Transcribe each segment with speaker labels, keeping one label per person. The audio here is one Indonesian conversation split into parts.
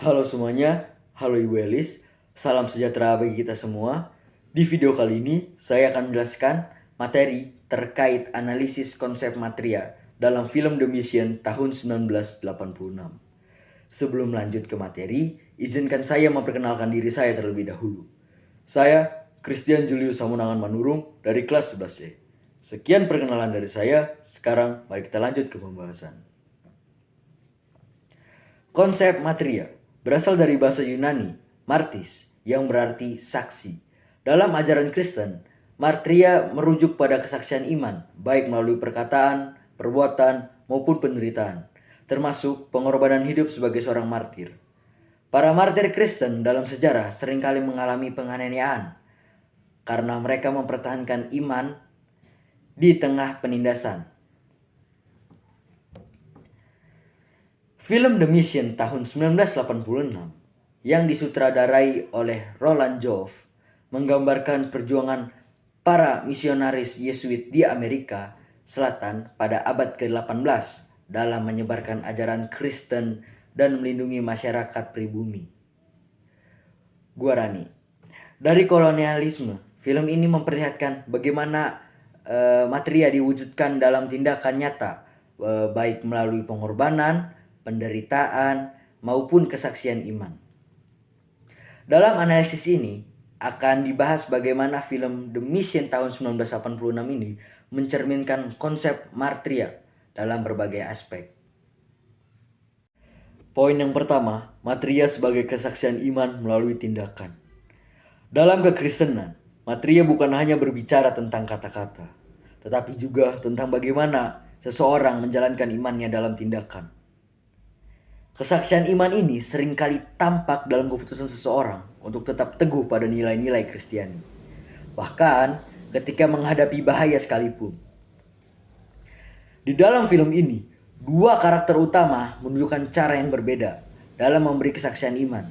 Speaker 1: Halo semuanya, halo Ibu Elis, salam sejahtera bagi kita semua. Di video kali ini, saya akan menjelaskan materi terkait analisis konsep materia dalam film The Mission tahun 1986. Sebelum lanjut ke materi, izinkan saya memperkenalkan diri saya terlebih dahulu. Saya, Christian Julius Samunangan Manurung dari kelas 11C. Sekian perkenalan dari saya, sekarang mari kita lanjut ke pembahasan. Konsep materia berasal dari bahasa Yunani, martis, yang berarti saksi. Dalam ajaran Kristen, materia merujuk pada kesaksian iman, baik melalui perkataan, perbuatan, maupun penderitaan, termasuk pengorbanan hidup sebagai seorang martir. Para martir Kristen dalam sejarah seringkali mengalami penganiayaan karena mereka mempertahankan iman di tengah penindasan. Film The Mission tahun 1986 yang disutradarai oleh Roland Joff menggambarkan perjuangan para misionaris Yesuit di Amerika Selatan pada abad ke-18 dalam menyebarkan ajaran Kristen dan melindungi masyarakat pribumi Guarani. Dari kolonialisme, film ini memperlihatkan bagaimana materia diwujudkan dalam tindakan nyata, baik melalui pengorbanan, penderitaan, maupun kesaksian iman. Dalam analisis ini akan dibahas bagaimana film The Mission tahun 1986 ini mencerminkan konsep martiria dalam berbagai aspek. Poin yang pertama, materia sebagai kesaksian iman melalui tindakan. Dalam kekristenan, materia bukan hanya berbicara tentang kata-kata, tetapi juga tentang bagaimana seseorang menjalankan imannya dalam tindakan. Kesaksian iman ini seringkali tampak dalam keputusan seseorang untuk tetap teguh pada nilai-nilai Kristiani, bahkan ketika menghadapi bahaya sekalipun. Di dalam film ini, dua karakter utama menunjukkan cara yang berbeda dalam memberi kesaksian iman.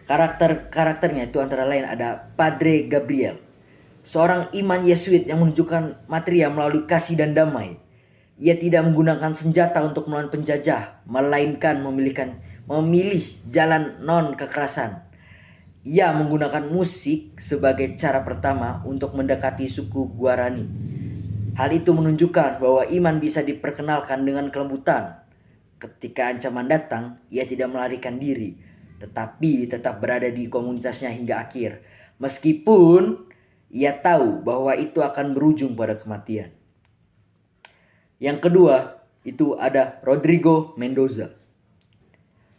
Speaker 1: Karakternya itu antara lain ada Padre Gabriel, seorang iman Yesuit yang menunjukkan materia melalui kasih dan damai. Ia tidak menggunakan senjata untuk melawan penjajah, melainkan memilih jalan non-kekerasan. Ia menggunakan musik sebagai cara pertama untuk mendekati suku Guarani. Hal itu menunjukkan bahwa iman bisa diperkenalkan dengan kelembutan. Ketika ancaman datang, ia tidak melarikan diri, tetapi tetap berada di komunitasnya hingga akhir. Meskipun ia tahu bahwa itu akan berujung pada kematian. Yang kedua, itu ada Rodrigo Mendoza.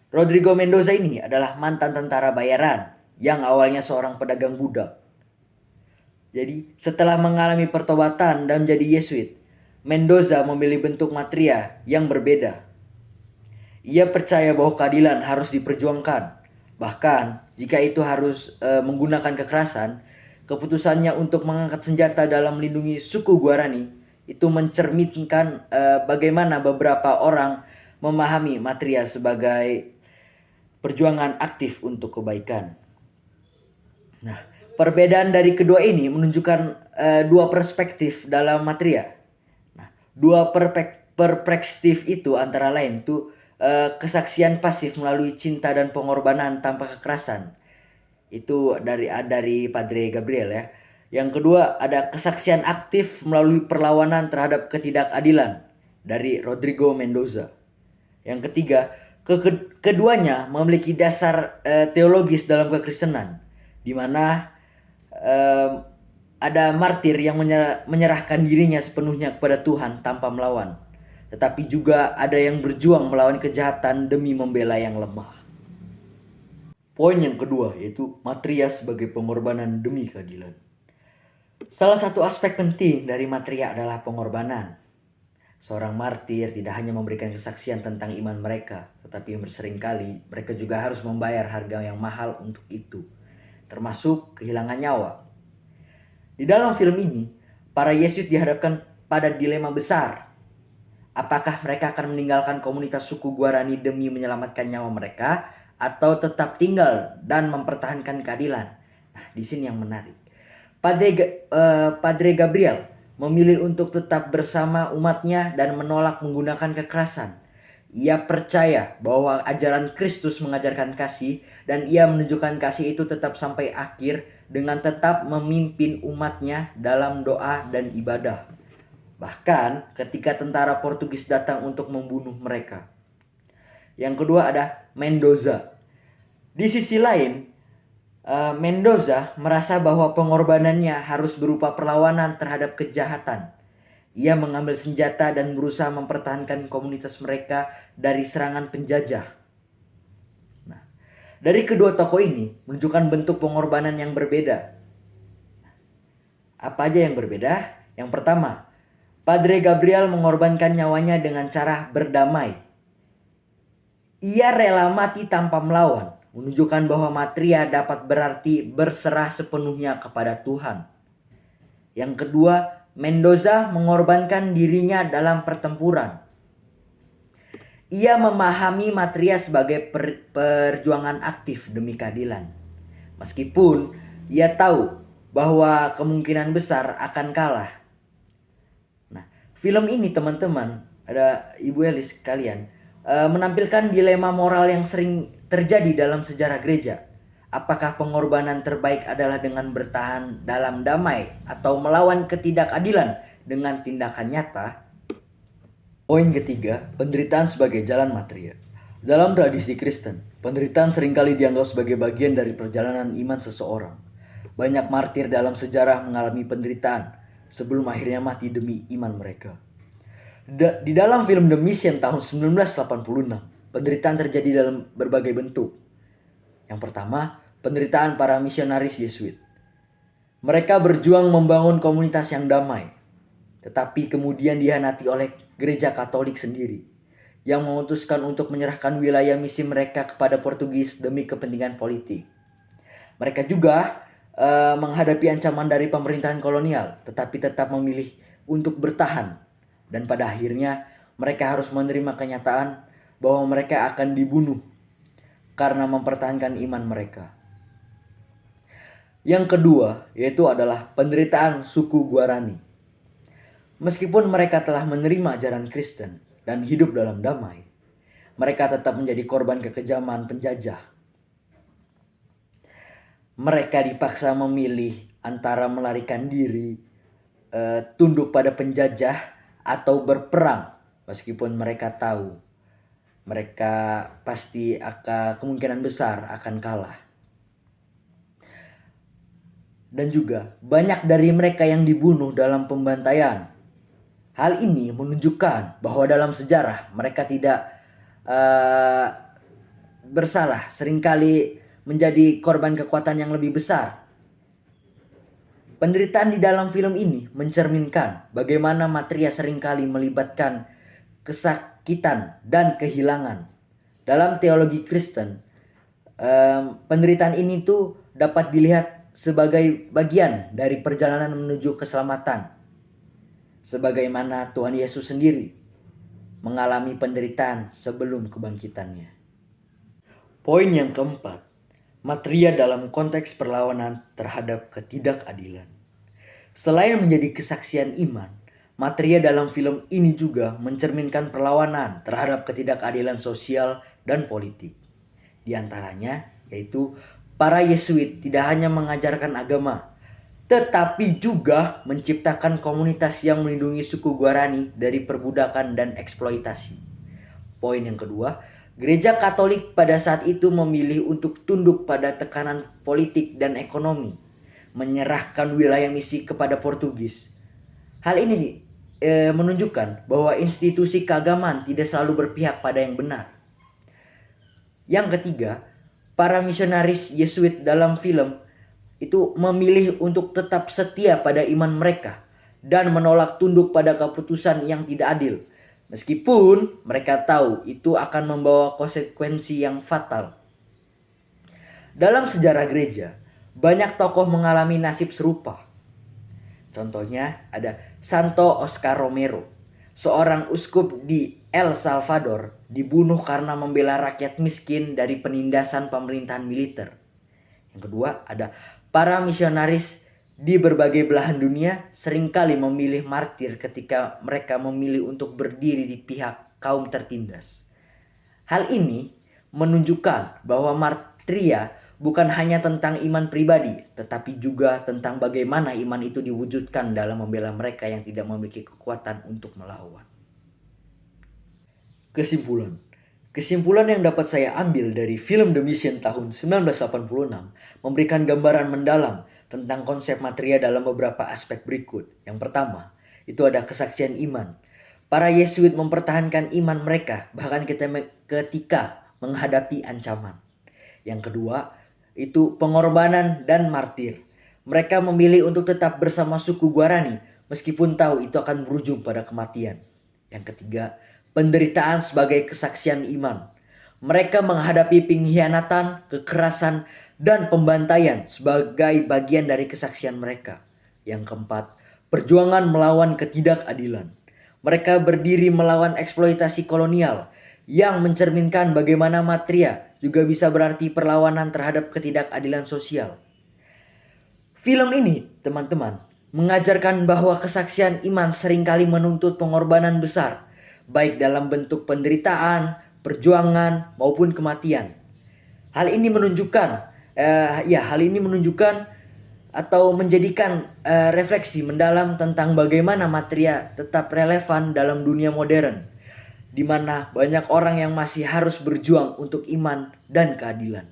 Speaker 1: Rodrigo Mendoza ini adalah mantan tentara bayaran yang awalnya seorang pedagang budak. Jadi, setelah mengalami pertobatan dan menjadi Yesuit, Mendoza memilih bentuk materia yang berbeda. Ia percaya bahwa keadilan harus diperjuangkan. Bahkan, jika itu harus menggunakan kekerasan, keputusannya untuk mengangkat senjata dalam melindungi suku Guarani itu mencerminkan bagaimana beberapa orang memahami materia sebagai perjuangan aktif untuk kebaikan. Nah, perbedaan dari kedua ini menunjukkan dua perspektif dalam materia. Nah, dua perspektif itu antara lain tuh kesaksian pasif melalui cinta dan pengorbanan tanpa kekerasan. Itu dari Padre Gabriel ya. Yang kedua ada kesaksian aktif melalui perlawanan terhadap ketidakadilan dari Rodrigo Mendoza. Yang ketiga, keduanya memiliki dasar teologis dalam kekristenan, di mana ada martir yang menyerahkan dirinya sepenuhnya kepada Tuhan tanpa melawan, tetapi juga ada yang berjuang melawan kejahatan demi membela yang lemah. Poin yang kedua yaitu materia sebagai pengorbanan demi keadilan. Salah satu aspek penting dari materia adalah pengorbanan. Seorang martir tidak hanya memberikan kesaksian tentang iman mereka, tetapi seringkali mereka juga harus membayar harga yang mahal untuk itu, termasuk kehilangan nyawa. Di dalam film ini, para Yesuit dihadapkan pada dilema besar. Apakah mereka akan meninggalkan komunitas suku Guarani demi menyelamatkan nyawa mereka, atau tetap tinggal dan mempertahankan keadilan? Nah, di sini yang menarik. Padre Gabriel memilih untuk tetap bersama umatnya dan menolak menggunakan kekerasan. Ia percaya bahwa ajaran Kristus mengajarkan kasih dan ia menunjukkan kasih itu tetap sampai akhir dengan tetap memimpin umatnya dalam doa dan ibadah. Bahkan ketika tentara Portugis datang untuk membunuh mereka. Yang kedua ada Mendoza. Di sisi lain, Mendoza merasa bahwa pengorbanannya harus berupa perlawanan terhadap kejahatan. Ia mengambil senjata dan berusaha mempertahankan komunitas mereka dari serangan penjajah. Nah, dari kedua tokoh ini menunjukkan bentuk pengorbanan yang berbeda. Apa aja yang berbeda? Yang pertama, Padre Gabriel mengorbankan nyawanya dengan cara berdamai. Ia rela mati tanpa melawan, menunjukkan bahwa Matria dapat berarti berserah sepenuhnya kepada Tuhan. Yang kedua, Mendoza mengorbankan dirinya dalam pertempuran. Ia memahami Matria sebagai perjuangan aktif demi keadilan. Meskipun ia tahu bahwa kemungkinan besar akan kalah. Nah, film ini teman-teman, ada Ibu Elis kalian, menampilkan dilema moral yang sering terjadi dalam sejarah gereja. Apakah pengorbanan terbaik adalah dengan bertahan dalam damai atau melawan ketidakadilan dengan tindakan nyata? Poin ketiga, penderitaan sebagai jalan Matria. Dalam tradisi Kristen, penderitaan seringkali dianggap sebagai bagian dari perjalanan iman seseorang. Banyak martir dalam sejarah mengalami penderitaan sebelum akhirnya mati demi iman mereka. Di dalam film The Mission tahun 1986, penderitaan terjadi dalam berbagai bentuk. Yang pertama, penderitaan para misionaris Yesuit. Mereka berjuang membangun komunitas yang damai, tetapi kemudian dihianati oleh gereja Katolik sendiri yang memutuskan untuk menyerahkan wilayah misi mereka kepada Portugis demi kepentingan politik. Mereka juga menghadapi ancaman dari pemerintahan kolonial, tetapi tetap memilih untuk bertahan. Dan pada akhirnya mereka harus menerima kenyataan bahwa mereka akan dibunuh karena mempertahankan iman mereka. Yang kedua yaitu adalah penderitaan suku Guarani. Meskipun mereka telah menerima ajaran Kristen dan hidup dalam damai, mereka tetap menjadi korban kekejaman penjajah. Mereka dipaksa memilih antara melarikan diri, tunduk pada penjajah, atau berperang. Meskipun mereka tahu mereka pasti akan kemungkinan besar akan kalah. Dan juga banyak dari mereka yang dibunuh dalam pembantaian. Hal ini menunjukkan bahwa dalam sejarah mereka tidak bersalah, seringkali menjadi korban kekuatan yang lebih besar. Penderitaan di dalam film ini mencerminkan bagaimana Matria seringkali melibatkan kesakitan dan kehilangan. Dalam teologi Kristen, penderitaan ini tuh dapat dilihat sebagai bagian dari perjalanan menuju keselamatan. Sebagaimana Tuhan Yesus sendiri mengalami penderitaan sebelum kebangkitannya. Poin yang keempat, Matria dalam konteks perlawanan terhadap ketidakadilan. Selain menjadi kesaksian iman, Matria dalam film ini juga mencerminkan perlawanan terhadap ketidakadilan sosial dan politik. Di antaranya yaitu para Yesuit tidak hanya mengajarkan agama, tetapi juga menciptakan komunitas yang melindungi suku Guarani dari perbudakan dan eksploitasi. Poin yang kedua, Gereja Katolik pada saat itu memilih untuk tunduk pada tekanan politik dan ekonomi, menyerahkan wilayah misi kepada Portugis. Hal ini menunjukkan bahwa institusi keagamaan tidak selalu berpihak pada yang benar. Yang ketiga, para misionaris Yesuit dalam film itu memilih untuk tetap setia pada iman mereka dan menolak tunduk pada keputusan yang tidak adil. Meskipun mereka tahu itu akan membawa konsekuensi yang fatal. Dalam sejarah gereja, banyak tokoh mengalami nasib serupa. Contohnya ada Santo Oscar Romero, seorang uskup di El Salvador, dibunuh karena membela rakyat miskin dari penindasan pemerintahan militer. Yang kedua ada para misionaris di berbagai belahan dunia seringkali memilih martir ketika mereka memilih untuk berdiri di pihak kaum tertindas. Hal ini menunjukkan bahwa Matria bukan hanya tentang iman pribadi, tetapi juga tentang bagaimana iman itu diwujudkan dalam membela mereka yang tidak memiliki kekuatan untuk melawan. Kesimpulan. Kesimpulan yang dapat saya ambil dari film The Mission tahun 1986 memberikan gambaran mendalam tentang konsep Matria dalam beberapa aspek berikut. Yang pertama, itu ada kesaksian iman. Para Yesuit mempertahankan iman mereka bahkan ketika menghadapi ancaman. Yang kedua, itu pengorbanan dan martir. Mereka memilih untuk tetap bersama suku Guarani meskipun tahu itu akan berujung pada kematian. Yang ketiga, penderitaan sebagai kesaksian iman. Mereka menghadapi pengkhianatan, kekerasan, dan pembantaian sebagai bagian dari kesaksian mereka. Yang keempat, perjuangan melawan ketidakadilan. Mereka berdiri melawan eksploitasi kolonial yang mencerminkan bagaimana Matria juga bisa berarti perlawanan terhadap ketidakadilan sosial. Film ini, teman-teman, mengajarkan bahwa kesaksian iman seringkali menuntut pengorbanan besar, baik dalam bentuk penderitaan, perjuangan, maupun kematian. Hal ini menunjukkan atau menjadikan refleksi mendalam tentang bagaimana Matria tetap relevan dalam dunia modern, di mana banyak orang yang masih harus berjuang untuk iman dan keadilan.